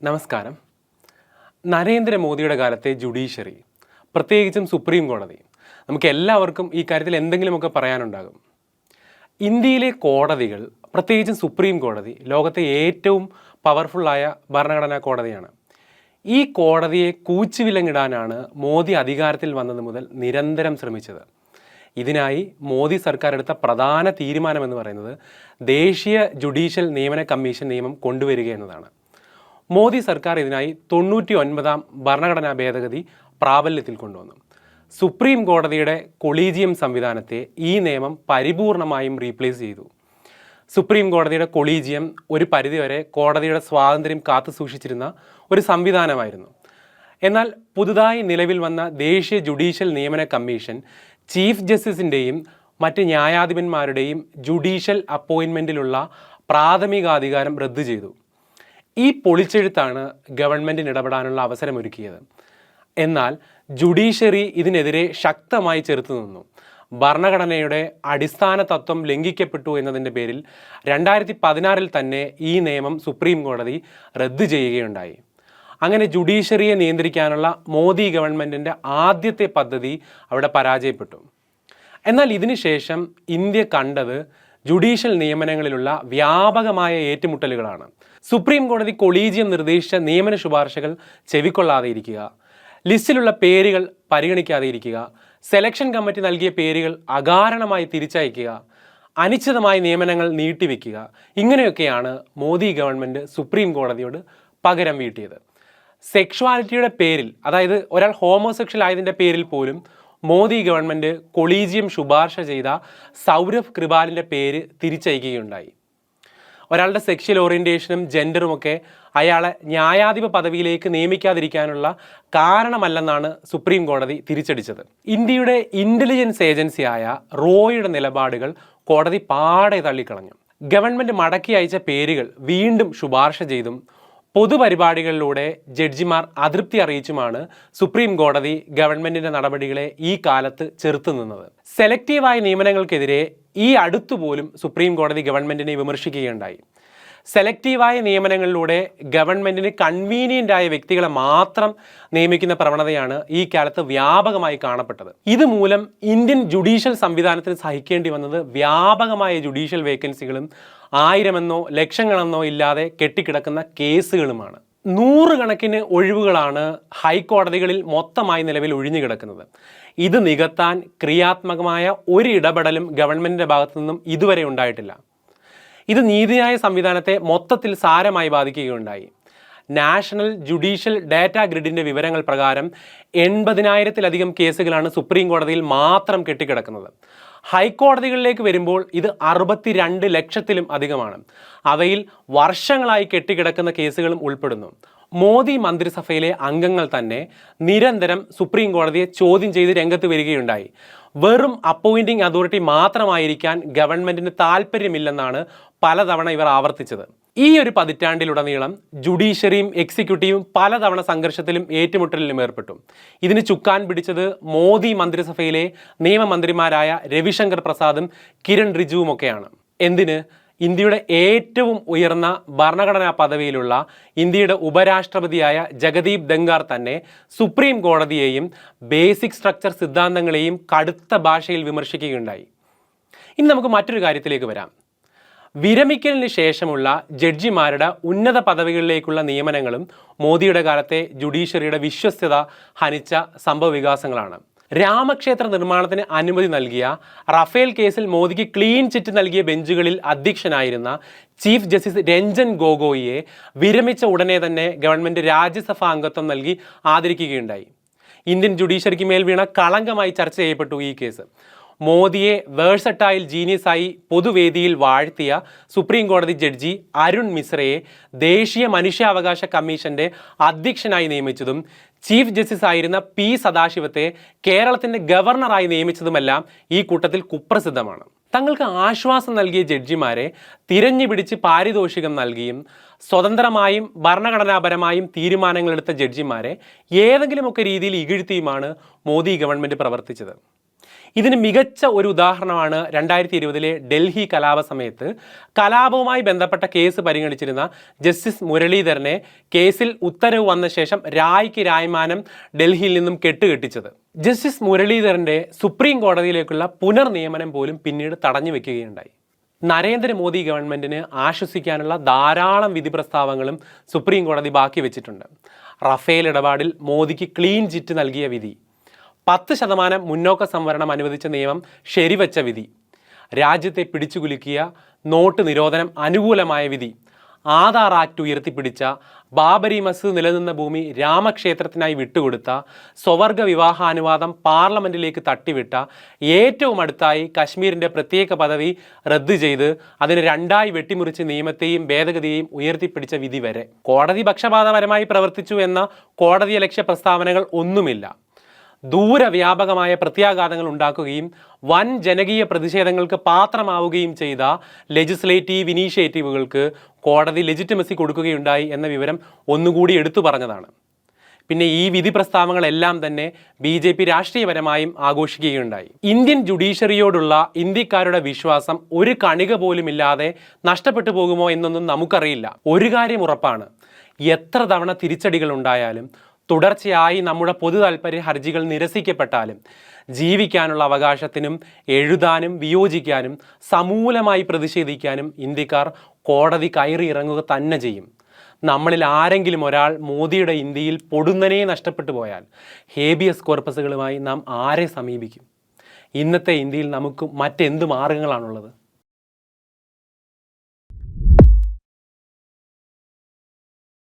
നമസ്കാരം. നരേന്ദ്രമോദിയുടെ കാലത്തെ ജുഡീഷ്യറി, പ്രത്യേകിച്ചും സുപ്രീം കോടതി, നമുക്ക് എല്ലാവർക്കും ഈ കാര്യത്തിൽ എന്തെങ്കിലുമൊക്കെ പറയാനുണ്ടാകും. ഇന്ത്യയിലെ കോടതികൾ, പ്രത്യേകിച്ചും സുപ്രീം കോടതി, ലോകത്തെ ഏറ്റവും പവർഫുള്ളായ ഭരണഘടനാ കോടതിയാണ്. ഈ കോടതിയെ കൂച്ചുവിലങ്ങിടാനാണ് മോദി അധികാരത്തിൽ വന്നത് മുതൽ നിരന്തരം ശ്രമിച്ചത്. ഇതിനായി മോദി സർക്കാർ എടുത്ത പ്രധാന തീരുമാനമെന്ന് പറയുന്നത് ദേശീയ ജുഡീഷ്യൽ നിയമന കമ്മീഷൻ നിയമം കൊണ്ടുവരിക എന്നതാണ്. മോദി സർക്കാർ ഇതിനായി 99ാം ഭരണഘടനാ ഭേദഗതി പ്രാബല്യത്തിൽ കൊണ്ടുവന്നു. സുപ്രീം കോടതിയുടെ കൊളീജിയം സംവിധാനത്തെ ഈ നിയമം പരിപൂർണമായും റീപ്ലേസ് ചെയ്തു. സുപ്രീം കോടതിയുടെ കൊളീജിയം ഒരു പരിധിവരെ കോടതിയുടെ സ്വാതന്ത്ര്യം കാത്തു സൂക്ഷിച്ചിരുന്ന ഒരു സംവിധാനമായിരുന്നു. എന്നാൽ പുതുതായി നിലവിൽ വന്ന ദേശീയ ജുഡീഷ്യൽ നിയമന കമ്മീഷൻ ചീഫ് ജസ്റ്റിസിൻ്റെയും മറ്റ് ന്യായാധിപന്മാരുടെയും ജുഡീഷ്യൽ അപ്പോയിൻമെൻറ്റിലുള്ള പ്രാഥമികാധികാരം റദ്ദു ചെയ്തു. ഈ പൊളിച്ചെഴുത്താണ് ഗവൺമെൻറ്റിന് ഇടപെടാനുള്ള അവസരമൊരുക്കിയത്. എന്നാൽ ജുഡീഷ്യറി ഇതിനെതിരെ ശക്തമായി ചെറുത്തു നിന്നു. ഭരണഘടനയുടെ അടിസ്ഥാന തത്വം ലംഘിക്കപ്പെട്ടു എന്നതിൻ്റെ പേരിൽ 2016 തന്നെ ഈ നിയമം സുപ്രീം കോടതി റദ്ദു ചെയ്യുകയുണ്ടായി. അങ്ങനെ ജുഡീഷ്യറിയെ നിയന്ത്രിക്കാനുള്ള മോദി ഗവൺമെൻറ്റിൻ്റെ ആദ്യത്തെ പദ്ധതി അവിടെ പരാജയപ്പെട്ടു. എന്നാൽ ഇതിനുശേഷം ഇന്ത്യ കണ്ടത് ജുഡീഷ്യൽ നിയമനങ്ങളിലുള്ള വ്യാപകമായ ഏറ്റുമുട്ടലുകളാണ്. സുപ്രീം കോടതി കൊളീജിയം നിർദ്ദേശിച്ച നിയമന ശുപാർശകൾ ചെവിക്കൊള്ളാതെ ഇരിക്കുക, ലിസ്റ്റിലുള്ള പേരുകൾ പരിഗണിക്കാതെ ഇരിക്കുക, സെലക്ഷൻ കമ്മിറ്റി നൽകിയ പേരുകൾ അകാരണമായി തിരിച്ചയക്കുക, അനിശ്ചിതമായ നിയമനങ്ങൾ നീട്ടിവെക്കുക, ഇങ്ങനെയൊക്കെയാണ് മോദി ഗവൺമെൻറ് സുപ്രീം കോടതിയോട് പകരം വീട്ടിയത്. സെക്ഷുവാലിറ്റിയുടെ പേരിൽ, അതായത് ഒരാൾ ഹോമോസെക്ഷൽ ആയതിൻ്റെ പേരിൽ പോലും മോദി ഗവൺമെൻറ് കൊളീജിയം ശുപാർശ ചെയ്ത സൗരഭ് കൃപാലിൻ്റെ പേര് തിരിച്ചയക്കുകയുണ്ടായി. ഒരാളുടെ സെക്ഷൽ ഓറിയൻറ്റേഷനും ജെൻഡറുമൊക്കെ അയാളെ ന്യായാധിപ പദവിയിലേക്ക് നിയമിക്കാതിരിക്കാനുള്ള കാരണമല്ലെന്നാണ് സുപ്രീം കോടതി തിരിച്ചടിച്ചത്. ഇന്ത്യയുടെ ഇൻ്റലിജൻസ് ഏജൻസിയായ റോയുടെ നിലപാടുകൾ കോടതി പാടെ തള്ളിക്കളഞ്ഞു. ഗവൺമെൻറ് മടക്കി അയച്ച പേരുകൾ വീണ്ടും ശുപാർശ ചെയ്തും പൊതുപരിപാടികളിലൂടെ ജഡ്ജിമാർ അതൃപ്തി അറിയിച്ചുമാണ് സുപ്രീം കോടതി ഗവൺമെൻറ്റിൻ്റെ നടപടികളെ ഈ കാലത്ത് ചെറുത്തു നിന്നത്. സെലക്റ്റീവായ നിയമനങ്ങൾക്കെതിരെ ഈ അടുത്തുപോലും സുപ്രീം കോടതി ഗവൺമെൻറ്റിനെ വിമർശിക്കുകയുണ്ടായി. സെലക്റ്റീവായ നിയമനങ്ങളിലൂടെ ഗവൺമെൻറ്റിന് കൺവീനിയൻ്റായ വ്യക്തികളെ മാത്രം നിയമിക്കുന്ന പ്രവണതയാണ് ഈ കാലത്ത് വ്യാപകമായി കാണപ്പെട്ടത്. ഇതുമൂലം ഇന്ത്യൻ ജുഡീഷ്യൽ സംവിധാനത്തിന് സഹിക്കേണ്ടി വന്നത് വ്യാപകമായ ജുഡീഷ്യൽ വേക്കൻസികളും 1000 ലക്ഷങ്ങളെന്നോ ഇല്ലാതെ കെട്ടിക്കിടക്കുന്ന കേസുകളുമാണ്. 100 കണക്കിന് ഒഴിവുകളാണ് ഹൈക്കോടതികളിൽ മൊത്തമായി നിലവിൽ ഒഴിഞ്ഞു കിടക്കുന്നത്. ഇത് നികത്താൻ ക്രിയാത്മകമായ ഒരു ഇടപെടലും ഗവൺമെൻറ്റിൻ്റെ ഭാഗത്തു നിന്നും ഇതുവരെ ഉണ്ടായിട്ടില്ല. ഇത് നീതിന്യായ സംവിധാനത്തെ മൊത്തത്തിൽ സാരമായി ബാധിക്കുകയുണ്ടായി. നാഷണൽ ജുഡീഷ്യൽ ഡാറ്റാ ഗ്രിഡിൻ്റെ വിവരങ്ങൾ പ്രകാരം 80,000-ലധികം കേസുകളാണ് സുപ്രീം കോടതിയിൽ മാത്രം കെട്ടിക്കിടക്കുന്നത്. ഹൈക്കോടതികളിലേക്ക് വരുമ്പോൾ ഇത് 62 ലക്ഷത്തിലും അധികമാണ്. അവയിൽ വർഷങ്ങളായി കെട്ടിക്കിടക്കുന്ന കേസുകളും ഉൾപ്പെടുന്നു. മോദി മന്ത്രിസഭയിലെ അംഗങ്ങൾ തന്നെ നിരന്തരം സുപ്രീം കോടതിയെ ചോദ്യം ചെയ്ത് രംഗത്ത് വരികയുണ്ടായി. വെറും അപ്പോയിൻറ്റിംഗ് അതോറിറ്റി മാത്രമായിരിക്കാൻ ഗവൺമെൻറ്റിന് താല്പര്യമില്ലെന്നാണ് പലതവണ ഇവർ ആവർത്തിച്ചത്. ഈ ഒരു പതിറ്റാണ്ടിലുടനീളം ജുഡീഷ്യറിയും എക്സിക്യൂട്ടീവും പലതവണ സംഘർഷത്തിലും ഏറ്റുമുട്ടലിലും ഏർപ്പെട്ടു. ഇതിന് ചുക്കാൻ പിടിച്ചത് മോദി മന്ത്രിസഭയിലെ നിയമമന്ത്രിമാരായ രവിശങ്കർ പ്രസാദും കിരൺ റിജുവുമൊക്കെയാണ്. എന്തിന്? ഇന്ത്യയുടെ ഏറ്റവും ഉയർന്ന ഭരണഘടനാ പദവിയിലുള്ള ഇന്ത്യയുടെ ഉപരാഷ്ട്രപതിയായ ജഗദീപ് ധൻഖാർ തന്നെ സുപ്രീം കോടതിയെയും ബേസിക് സ്ട്രക്ചർ സിദ്ധാന്തങ്ങളെയും കടുത്ത ഭാഷയിൽ വിമർശിക്കുകയുണ്ടായി. ഇനി നമുക്ക് മറ്റൊരു കാര്യത്തിലേക്ക് വരാം. വിരമിക്കലിന് ശേഷമുള്ള ജഡ്ജിമാരുടെ ഉന്നത പദവികളിലേക്കുള്ള നിയമനങ്ങളും മോദിയുടെ കാലത്തെ ജുഡീഷ്യറിയുടെ വിശ്വസ്തത ഹനിച്ച സംഭവ വികാസങ്ങളാണ്. രാമക്ഷേത്ര നിർമ്മാണത്തിന് അനുമതി നൽകിയ റഫേൽ കേസിൽ മോദിക്ക് ക്ലീൻ ചിറ്റ് നൽകിയ ബെഞ്ചുകളിൽ അധ്യക്ഷനായിരുന്ന ചീഫ് ജസ്റ്റിസ് രഞ്ജൻ ഗൊഗോയിയെ വിരമിച്ച ഉടനെ തന്നെ ഗവൺമെൻറ് രാജ്യസഭാ അംഗത്വം നൽകി ആദരിക്കുകയുണ്ടായി. ഇന്ത്യൻ ജുഡീഷ്യറിക്ക് മേൽ വീണ കളങ്കമായി ചർച്ച ചെയ്യപ്പെട്ടു ഈ കേസ്. മോദിയെ വേഴ്സറ്റൈൽ ജീനിയസായി പൊതുവേദിയിൽ വാഴ്ത്തിയ സുപ്രീം കോടതി ജഡ്ജി അരുൺ മിശ്രയെ ദേശീയ മനുഷ്യാവകാശ കമ്മീഷന്റെ അധ്യക്ഷനായി നിയമിച്ചതും ചീഫ് ജസ്റ്റിസ് ആയിരുന്ന പി സദാശിവത്തെ കേരളത്തിൻ്റെ ഗവർണറായി നിയമിച്ചതുമെല്ലാം ഈ കൂട്ടത്തിൽ കുപ്രസിദ്ധമാണ്. തങ്ങൾക്ക് ആശ്വാസം നൽകിയ ജഡ്ജിമാരെ തിരഞ്ഞുപിടിച്ച് പാരിതോഷികം നൽകിയും സ്വതന്ത്രമായും ഭരണഘടനാപരമായും തീരുമാനങ്ങളെടുത്ത ജഡ്ജിമാരെ ഏതെങ്കിലുമൊക്കെ രീതിയിൽ ഇകഴ്ത്തിയുമാണ് മോദി ഗവൺമെൻറ് പ്രവർത്തിച്ചത്. ഇതിന് മികച്ച ഒരു ഉദാഹരണമാണ് 2020 ഡൽഹി കലാപ സമയത്ത് കലാപവുമായി ബന്ധപ്പെട്ട കേസ് പരിഗണിച്ചിരുന്ന ജസ്റ്റിസ് മുരളീധരനെ കേസിൽ ഉത്തരവ് വന്ന ശേഷം രായ്ക്ക് രായ്മാനം ഡൽഹിയിൽ നിന്നും കെട്ടുകെട്ടിച്ചത്. ജസ്റ്റിസ് മുരളീധരൻ്റെ സുപ്രീം കോടതിയിലേക്കുള്ള പുനർനിയമനം പോലും പിന്നീട് തടഞ്ഞു വെക്കുകയുണ്ടായി. നരേന്ദ്രമോദി ഗവൺമെൻറ്റിന് ആശ്വസിക്കാനുള്ള ധാരാളം വിധി പ്രസ്താവങ്ങളും സുപ്രീം കോടതി ബാക്കി വെച്ചിട്ടുണ്ട്. റഫേൽ ഇടപാടിൽ മോദിക്ക് ക്ലീൻ ചിറ്റ് നൽകിയ വിധി, 10% മുന്നോക്ക സംവരണം അനുവദിച്ച നിയമം ശരിവച്ച വിധി, രാജ്യത്തെ പിടിച്ചുകുലുക്കിയ നോട്ട് നിരോധനം അനുകൂലമായ വിധി, ആധാർ ആക്ട് ഉയർത്തിപ്പിടിച്ച, ബാബരി മസ്ജിദ് നിലനിന്ന ഭൂമി രാമക്ഷേത്രത്തിനായി വിട്ടുകൊടുത്ത, സ്വവർഗ വിവാഹാനുവാദം പാർലമെൻറ്റിലേക്ക് തട്ടിവിട്ട, ഏറ്റവും അടുത്തായി കശ്മീരിൻ്റെ പ്രത്യേക പദവി റദ്ദ് ചെയ്ത് അതിന് 2ആയി വെട്ടിമുറിച്ച് നിയമത്തെയും ഭേദഗതിയെയും ഉയർത്തിപ്പിടിച്ച വിധി വരെ. കോടതി പക്ഷപാതപരമായി പ്രവർത്തിച്ചു എന്ന കോടതിയലക്ഷ്യ പ്രസ്താവനകൾ ഒന്നുമില്ല. ദൂരവ്യാപകമായ പ്രത്യാഘാതങ്ങൾ ഉണ്ടാക്കുകയും വൻ ജനകീയ പ്രതിഷേധങ്ങൾക്ക് പാത്രമാവുകയും ചെയ്ത ലെജിസ്ലേറ്റീവ് ഇനീഷ്യേറ്റീവുകൾക്ക് കോടതി ലെജിറ്റിമസി കൊടുക്കുകയുണ്ടായി എന്ന വിവരം ഒന്നുകൂടി എടുത്തു പറഞ്ഞതാണ്. പിന്നെ ഈ വിധി പ്രസ്താവങ്ങളെല്ലാം തന്നെ BJP രാഷ്ട്രീയപരമായും ആഘോഷിക്കുകയുണ്ടായി. ഇന്ത്യൻ ജുഡീഷ്യറിയോടുള്ള ഇന്ത്യക്കാരുടെ വിശ്വാസം ഒരു കണിക പോലുമില്ലാതെ നഷ്ടപ്പെട്ടു പോകുമോ എന്നൊന്നും നമുക്കറിയില്ല. ഒരു കാര്യം ഉറപ്പാണ്, എത്ര തവണ തിരിച്ചടികൾ ഉണ്ടായാലും, തുടർച്ചയായി നമ്മുടെ പൊതു താൽപ്പര്യ ഹർജികൾ നിരസിക്കപ്പെട്ടാലും, ജീവിക്കാനുള്ള അവകാശത്തിനും എഴുതാനും വിയോജിക്കാനും സമൂലമായി പ്രതിഷേധിക്കാനും ഇന്ത്യക്കാർ കോടതി കയറി ഇറങ്ങുക തന്നെ ചെയ്യും. നമ്മളിൽ ആരെങ്കിലും ഒരാൾ മോദിയുടെ ഇന്ത്യയിൽ പൊടുന്നനെ നഷ്ടപ്പെട്ടു പോയാൽ ഹേബിയസ് കോർപ്പസുകളുമായി നാം ആരെ സമീപിക്കും? ഇന്നത്തെ ഇന്ത്യയിൽ നമുക്ക് മറ്റെന്ത് മാർഗങ്ങളാണുള്ളത്?